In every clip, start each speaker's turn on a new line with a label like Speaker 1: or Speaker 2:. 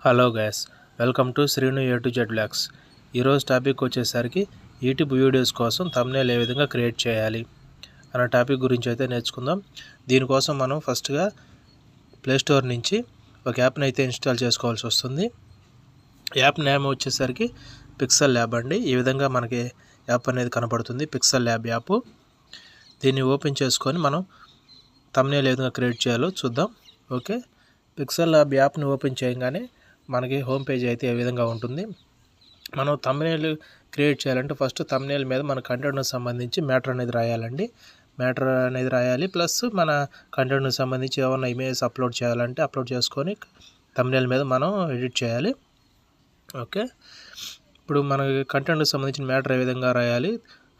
Speaker 1: Hello guys, welcome to Srinu A to Z blogs. ఈరోజు topic వచ్చేసరికి YouTube videos కోసం thumbnail ఏ విధంగా క్రియేట్ చేయాలి అనే టాపిక్ గురించి అయితే నేర్చుకుందాం. దీనికోసం మనం ఫస్ట్గా ప్లేస్టోర్ నుంచి ఒక యాప్ని అయితే ఇన్స్టాల్ చేసుకోవాల్సి వస్తుంది. యాప్ నేమ్ వచ్చేసరికి పిక్సెల్ ల్యాబ్ అండి. ఈ విధంగా మనకి యాప్ అనేది కనపడుతుంది, పిక్సెల్ ల్యాబ్ యాప్. దీన్ని ఓపెన్ చేసుకొని మనం థంబ్నెయిల్ ఏ విధంగా క్రియేట్ చేయాలో చూద్దాం. ఓకే, పిక్సెల్ ల్యాబ్ యాప్ని ఓపెన్ చేయగానే మనకి హోమ్ పేజ్ అయితే ఏ విధంగా ఉంటుంది. మనం థంబ్నెయిల్ క్రియేట్ చేయాలంటే ఫస్ట్ థంబ్నెయిల్ మీద మన కంటెంట్కి సంబంధించి మ్యాటర్ అనేది రాయాలి. ప్లస్ మన కంటెంట్కి సంబంధించి ఏమైనా ఇమేజ్ అప్లోడ్ చేయాలంటే అప్లోడ్ చేసుకొని థంబ్నెయిల్ మీద మనం ఎడిట్ చేయాలి. ఓకే, ఇప్పుడు మన కంటెంట్కి సంబంధించిన మ్యాటర్ ఏ విధంగా రాయాలి,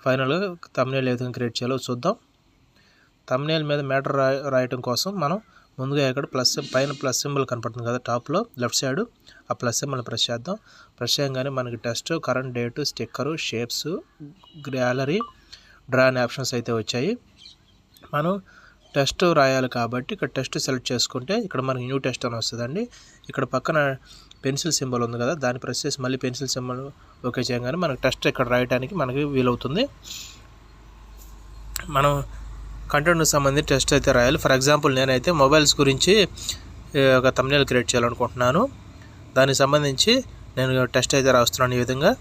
Speaker 1: ఫైనల్గా థంబ్నెయిల్ ఏ విధంగా క్రియేట్ చేయాలో చూద్దాం. థంబ్నెయిల్ మీద మ్యాటర్ రాయటం కోసం మనం ముందుగా ఇక్కడ పైన ప్లస్ సింబల్ కనపడుతుంది కదా టాప్లో లెఫ్ట్ సైడ్, ఆ ప్లస్ సింబల్ని ప్రెస్ చేద్దాం. ప్రెస్ చేయగానే మనకి text, current date, sticker, shapes, gallery, draw అనే ఆప్షన్స్ అయితే వచ్చాయి. మనం టెక్స్ట్ రాయాలి కాబట్టి ఇక్కడ టెక్స్ట్ సెలెక్ట్ చేసుకుంటే ఇక్కడ మనకి న్యూ టెక్స్ట్ అని వస్తుందండి. ఇక్కడ పక్కన పెన్సిల్ సింబల్ ఉంది కదా, దాన్ని ప్రెస్ చేసి మళ్ళీ పెన్సిల్ సింబల్ ఓకే చేయగానే మనకి టెక్స్ట్ ఇక్కడ రాయడానికి మనకి వీలవుతుంది. మనం కంటెంట్కి సంబంధించి టెక్స్ట్ అయితే రాయాలి. ఫర్ ఎగ్జాంపుల్ నేనైతే మొబైల్స్ గురించి ఒక థంబ్నెయిల్ క్రియేట్ చేయాలనుకుంటున్నాను. దానికి సంబంధించి నేను టెక్స్ట్ అయితే రాస్తున్నాను. ఈ విధంగా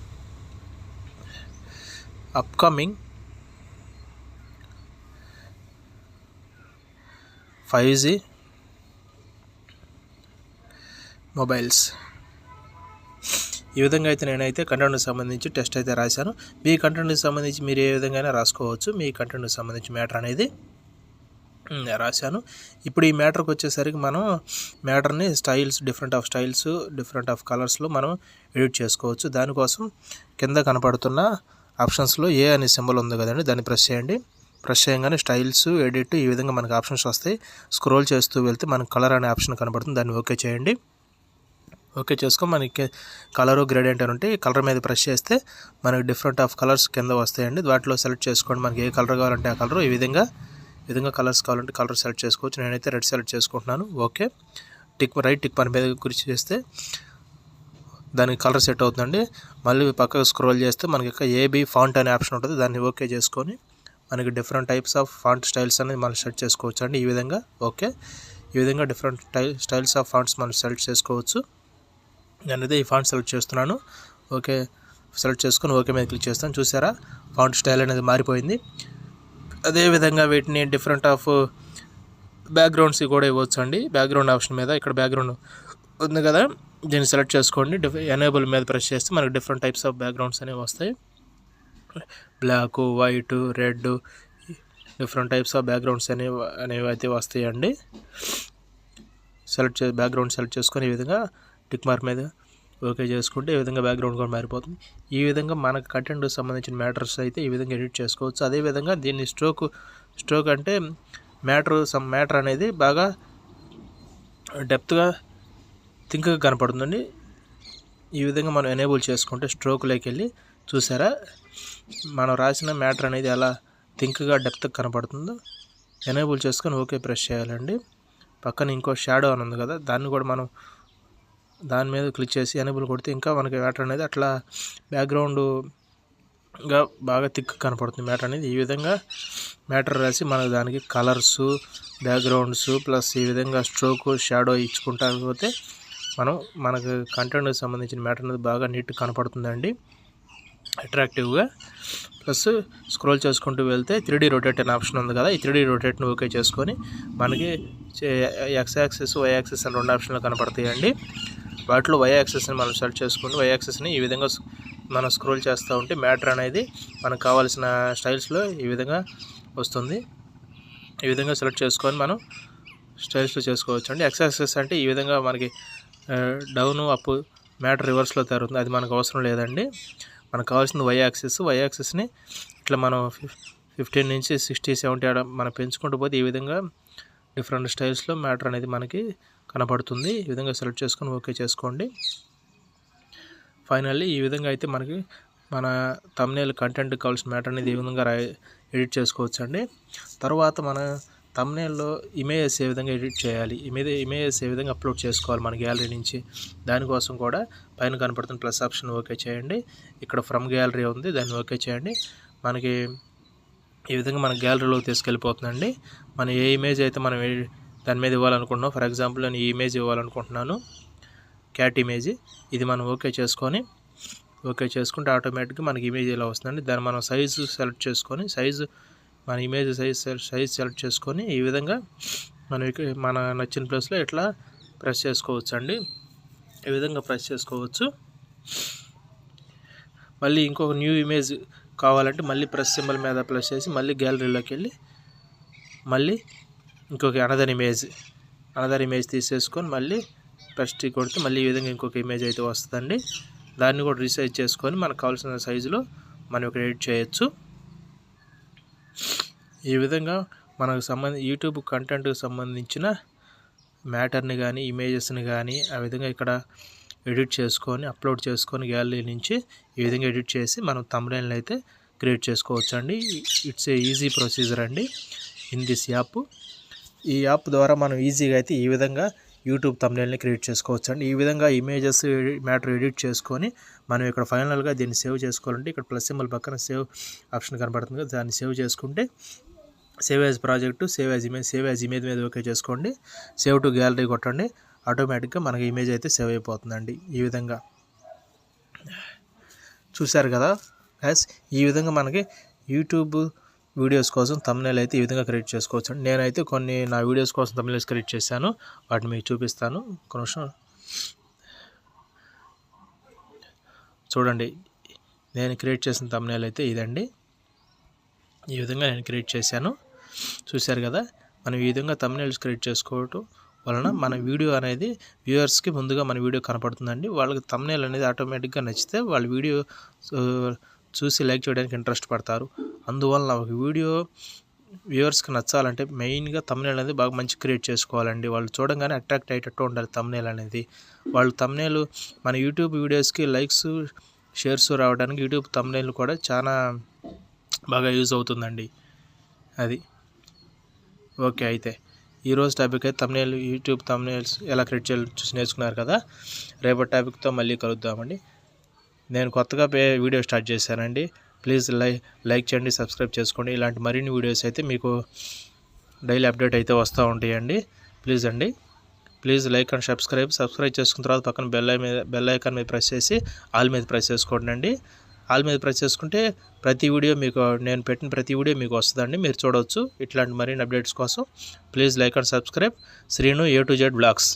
Speaker 1: అప్కమింగ్ 5G మొబైల్స్. ఈ విధంగా అయితే నేనైతే కంటెంట్కి సంబంధించి టెక్స్ట్ అయితే రాశాను. మీ కంటెంట్కి సంబంధించి మీరు ఏ విధంగా రాసుకోవచ్చు. మీ కంటెంట్కి సంబంధించి మ్యాటర్ అనేది రాశాను. ఇప్పుడు ఈ మ్యాటర్కి వచ్చేసరికి మనం మ్యాటర్ని డిఫరెంట్ ఆఫ్ కలర్స్లో మనం ఎడిట్ చేసుకోవచ్చు. దానికోసం కింద కనపడుతున్న ఆప్షన్స్లో ఏ అనే సింబల్ ఉంది కదండి, దాన్ని ప్రెస్ చేయండి. ప్రెస్ చేయగానే స్టైల్స్, ఎడిట్, ఈ విధంగా మనకు ఆప్షన్స్ వస్తాయి. స్క్రోల్ చేస్తూ వెళ్తే మనకు కలర్ అనే ఆప్షన్ కనపడుతుంది, దాన్ని ఓకే చేయండి. ఓకే చేసుకొని మనకి కలరు గ్రేడియంట్ అని ఉంటే కలర్ మీద ప్రెస్ చేస్తే మనకి డిఫరెంట్ ఆఫ్ కలర్స్ కింద వస్తాయండి. వాటిలో సెలెక్ట్ చేసుకోండి, మనకి ఏ కలర్ కావాలంటే ఆ కలర్. ఈ విధంగా కలర్స్ కావాలంటే కలర్ సెలెక్ట్ చేసుకోవచ్చు. నేనైతే రెడ్ సెలెక్ట్ చేసుకుంటున్నాను. ఓకే, రైట్ టిక్ పని మీద గురించి చేస్తే దానికి కలర్ సెట్ అవుతుందండి. మళ్ళీ పక్కకు స్క్రోల్ చేస్తే మనకి ఏబీ ఫాంట్ అనే ఆప్షన్ ఉంటుంది, దాన్ని ఓకే చేసుకొని మనకి different types of font styles అనేది మనం సెట్ చేసుకోవచ్చు అండి. ఈ విధంగా ఓకే, ఈ విధంగా డిఫరెంట్ స్టైల్స్ ఆఫ్ ఫాంట్స్ మనం సెలెక్ట్ చేసుకోవచ్చు. నేనైతే ఈ ఫాంట్ సెలెక్ట్ చేస్తున్నాను. ఓకే, సెలెక్ట్ చేసుకొని ఓకే మీద క్లిక్ చేస్తాను. చూసారా, ఫాంట్ స్టైల్ అనేది మారిపోయింది. అదేవిధంగా వీటిని డిఫరెంట్ ఆఫ్ బ్యాక్గ్రౌండ్స్ కూడా ఇవ్వచ్చు అండి. బ్యాక్గ్రౌండ్ ఆప్షన్ మీద ఇక్కడ బ్యాక్గ్రౌండ్ ఉంది కదా, దీన్ని సెలెక్ట్ చేసుకోండి. ఎనేబుల్ మీద ప్రెస్ చేస్తే మనకి డిఫరెంట్ టైప్స్ ఆఫ్ బ్యాక్గ్రౌండ్స్ అనేవి వస్తాయి. Black, white, red, different types of backgrounds అనేవి అయితే వస్తాయండి. బ్యాక్గ్రౌండ్ సెలెక్ట్ చేసుకొని ఈ విధంగా టిక్ మార్క్ మీద ఓకే చేసుకుంటే ఈ విధంగా బ్యాక్గ్రౌండ్ కూడా మారిపోతుంది. ఈ విధంగా మనకు కంటెంట్కి సంబంధించిన మ్యాటర్స్ అయితే ఈ విధంగా ఎడిట్ చేసుకోవచ్చు. అదేవిధంగా దీన్ని స్ట్రోక్ అంటే మ్యాటర్ అనేది బాగా డెప్త్గా థింక్గా కనపడుతుందండి. ఈ విధంగా మనం ఎనేబుల్ చేసుకుంటే స్ట్రోక్లోకి వెళ్ళి చూసారా, మనం రాసిన మ్యాటర్ అనేది ఎలా థింక్గా డెప్త్గా కనపడుతుందో. ఎనేబుల్ చేసుకొని ఓకే ప్రెస్ చేయాలండి. పక్కన ఇంకో షాడో అని ఉంది కదా, దాన్ని కూడా మనం దాని మీద క్లిక్ చేసి ఎనేబుల్ కొడితే ఇంకా మనకి మ్యాటర్ అనేది అట్లా బ్యాక్గ్రౌండ్గా బాగా థిక్ కనపడుతుంది మ్యాటర్ అనేది. ఈ విధంగా మ్యాటర్ రాసి మనకు దానికి కలర్స్, బ్యాక్గ్రౌండ్స్ ప్లస్ ఈ విధంగా స్ట్రోక్, షాడో ఇచ్చుకుంటా పోతే మనకు కంటెంట్కి సంబంధించిన మ్యాటర్ అనేది బాగా నీట్గా కనపడుతుందండి, అట్రాక్టివ్గా. ప్లస్ స్క్రోల్ చేసుకుంటూ వెళ్తే 3D రొటేట్ అనే ఆప్షన్ ఉంది కదా, ఈ 3D రొటేట్ని ఓకే చేసుకొని మనకి ఎక్స్ యాక్సిస్, వై యాక్సిస్ అని 2 ఆప్షన్లు కనపడతాయండి. వాటిలో వై యాక్సిస్ని మనం సెలెక్ట్ చేసుకుని వై యాక్సిస్ని ఈ విధంగా మనం స్క్రోల్ చేస్తూ ఉంటే మ్యాటర్ అనేది మనకు కావాల్సిన స్టైల్స్లో ఈ విధంగా వస్తుంది. ఈ విధంగా సెలెక్ట్ చేసుకొని మనం స్టైల్స్లో చేసుకోవచ్చు అండి. ఎక్స్ యాక్సిస్ అంటే ఈ విధంగా మనకి డౌన్, అప్, మ్యాటర్ రివర్స్లో తయారుతుంది, అది మనకు అవసరం లేదండి. మనకు కావాల్సింది వై యాక్సిస్ని ఇట్లా మనం 15 నుంచి 60, 70 మనం పెంచుకుంటూ పోతే ఈ విధంగా డిఫరెంట్ స్టైల్స్లో మ్యాటర్ అనేది మనకి కనపడుతుంది. ఈ విధంగా సెలెక్ట్ చేసుకొని ఓకే చేసుకోండి. ఫైనల్లీ ఈ విధంగా అయితే మనకి మన థంబ్నెయిల్ కంటెంట్కి కావాల్సిన మ్యాటర్ అనేది ఈ విధంగా ఎడిట్ చేసుకోవచ్చు అండి. తర్వాత మన థంబ్నెయిల్లో ఇమేజెస్ ఏ విధంగా ఎడిట్ చేయాలి, ఇమేజెస్ ఏ విధంగా అప్లోడ్ చేసుకోవాలి మన గ్యాలరీ నుంచి, దానికోసం కూడా పైన కనపడుతున్న ప్లస్ ఆప్షన్ ఓకే చేయండి. ఇక్కడ ఫ్రమ్ గ్యాలరీ ఉంది, దాన్ని ఓకే చేయండి. మనకి ఈ విధంగా మన గ్యాలరీలోకి తీసుకెళ్ళిపోతుందండి. మనం ఏ ఇమేజ్ అయితే మనం దాని మీద ఇవ్వాలనుకుంటున్నాం, ఫర్ ఎగ్జాంపుల్ నేను ఈ ఇమేజ్ ఇవ్వాలనుకుంటున్నాను, క్యాట్ ఇమేజ్. ఇది మనం ఓకే చేసుకుంటే ఆటోమేటిక్గా మనకి ఇమేజ్ ఇలా వస్తుందండి. దాన్ని మనం సైజు సెలెక్ట్ చేసుకొని మన ఇమేజ్ సైజ్ సెలెక్ట్ చేసుకొని ఈ విధంగా మనం మన నచ్చిన ప్లేస్లో ఇట్లా ప్రెస్ చేసుకోవచ్చు అండి. ఈ విధంగా ప్రెస్ చేసుకోవచ్చు. మళ్ళీ ఇంకొక న్యూ ఇమేజ్ కావాలంటే మళ్ళీ ప్రెస్ సింబల్ మీద ప్రెస్ చేసి మళ్ళీ గ్యాలరీలోకి వెళ్ళి మళ్ళీ ఇంకొక అనదర్ ఇమేజ్ తీసేసుకొని మళ్ళీ ప్రెస్ కొడితే మళ్ళీ ఈ విధంగా ఇంకొక ఇమేజ్ అయితే వస్తుందండి. దాన్ని కూడా రీసైజ్ చేసుకొని మనకు కావాల్సిన సైజులో మనం ఇక్కడ ఎడిట్ చేయొచ్చు. ఈ విధంగా మనకు యూట్యూబ్ కంటెంట్కి సంబంధించిన మ్యాటర్ని కానీ ఇమేజెస్ని కానీ ఆ విధంగా ఇక్కడ ఎడిట్ చేసుకొని అప్లోడ్ చేసుకొని గ్యాలరీ నుంచి ఈ విధంగా ఎడిట్ చేసి మనం థంబ్నెయిల్ని అయితే క్రియేట్ చేసుకోవచ్చు అండి. ఇట్స్ ఏ ఈజీ ప్రొసీజర్ అండి ఇన్ దిస్ యాప్. ఈ యాప్ ద్వారా మనం ఈజీగా అయితే ఈ విధంగా యూట్యూబ్ థంబ్నెయిల్ని క్రియేట్ చేసుకోవచ్చు అండి. ఈ విధంగా ఇమేజెస్ మ్యాటర్ ఎడిట్ చేసుకొని మనం ఇక్కడ ఫైనల్గా దీన్ని సేవ్ చేసుకోవాలంటే ఇక్కడ ప్లస్ సింబల్ పక్కన సేవ్ ఆప్షన్ కనబడుతుంది కదా, దాన్ని సేవ్ చేసుకుంటే save as project, save as image మీద ఓకే చేసుకోండి. సేవ్ టు గ్యాలరీ కొట్టండి, ఆటోమేటిక్గా మనకి ఇమేజ్ అయితే సేవ్ అయిపోతుందండి. ఈ విధంగా చూశారు కదా గైస్, ఈ విధంగా మనకి యూట్యూబ్ వీడియోస్ కోసం థంబ్నెయిల్ అయితే ఈ విధంగా క్రియేట్ చేసుకోవచ్చు అండి. నేనైతే కొన్ని నా వీడియోస్ కోసం థంబ్నెయిల్స్ క్రియేట్ చేశాను, వాటిని మీకు చూపిస్తాను. ఒక నిమిషం చూడండి. నేను క్రియేట్ చేసిన థంబ్నెయిల్ అయితే ఇదండి. ఈ విధంగా నేను క్రియేట్ చేశాను, చూశారు కదా. మనం ఈ విధంగా థంబ్నెయిల్స్ క్రియేట్ చేసుకోవటం వలన మన వీడియో అనేది వ్యూవర్స్కి ముందుగా మన వీడియో కనపడుతుందండి. వాళ్ళకి థంబ్నెయిల్ అనేది ఆటోమేటిక్గా నచ్చితే వాళ్ళ వీడియో చూసి లైక్ చేయడానికి ఇంట్రెస్ట్ పడతారు. అందువలన ఒక వీడియో వ్యూవర్స్కి నచ్చాలంటే మెయిన్గా థంబ్నెయిల్ అనేది బాగా మంచి క్రియేట్ చేసుకోవాలండి. వాళ్ళు చూడంగానే అట్రాక్ట్ అయ్యేటట్టు ఉండాలి థంబ్నెయిల్ అనేది. వాళ్ళు థంబ్నెయిల్ మన యూట్యూబ్ వీడియోస్కి లైక్స్ షేర్స్ రావడానికి యూట్యూబ్ థంబ్నెయిల్ కూడా చాలా బాగా యూజ్ అవుతుందండి. అది ఓకే. అయితే ఈరోజు టాపిక్ అయితే థంబ్నెయిల్, యూట్యూబ్ థంబ్నెయిల్స్ ఎలా క్రియేట్ చేయాలో చూసి నేర్చుకున్నారు కదా. రేపటి టాపిక్తో మళ్ళీ కలుద్దామండి. నేను కొత్తగా వీడియో స్టార్ట్ చేశానండి. ప్లీజ్ లైక్ చేయండి, సబ్స్క్రైబ్ చేసుకోండి. ఇలాంటి మరిన్ని వీడియోస్ అయితే మీకు డైలీ అప్డేట్ అయితే వస్తూ ఉంటాయండి. ప్లీజ్ లైక్ అండ్ సబ్స్క్రైబ్ చేసుకున్న తర్వాత పక్కన బెల్ ఐకాన్ మీద ప్రెస్ చేసి ఆల్ మీద ప్రెస్ చేసుకోండి అండి. ఆల్ మీద ప్రెస్ చేసుకుంటే నేను పెట్టిన ప్రతి వీడియో మీకు వస్తుందండి, మీరు చూడవచ్చు. ఇట్లాంటి మరిన్ని అప్డేట్స్ కోసం please like and subscribe. Srinu A to Z blogs.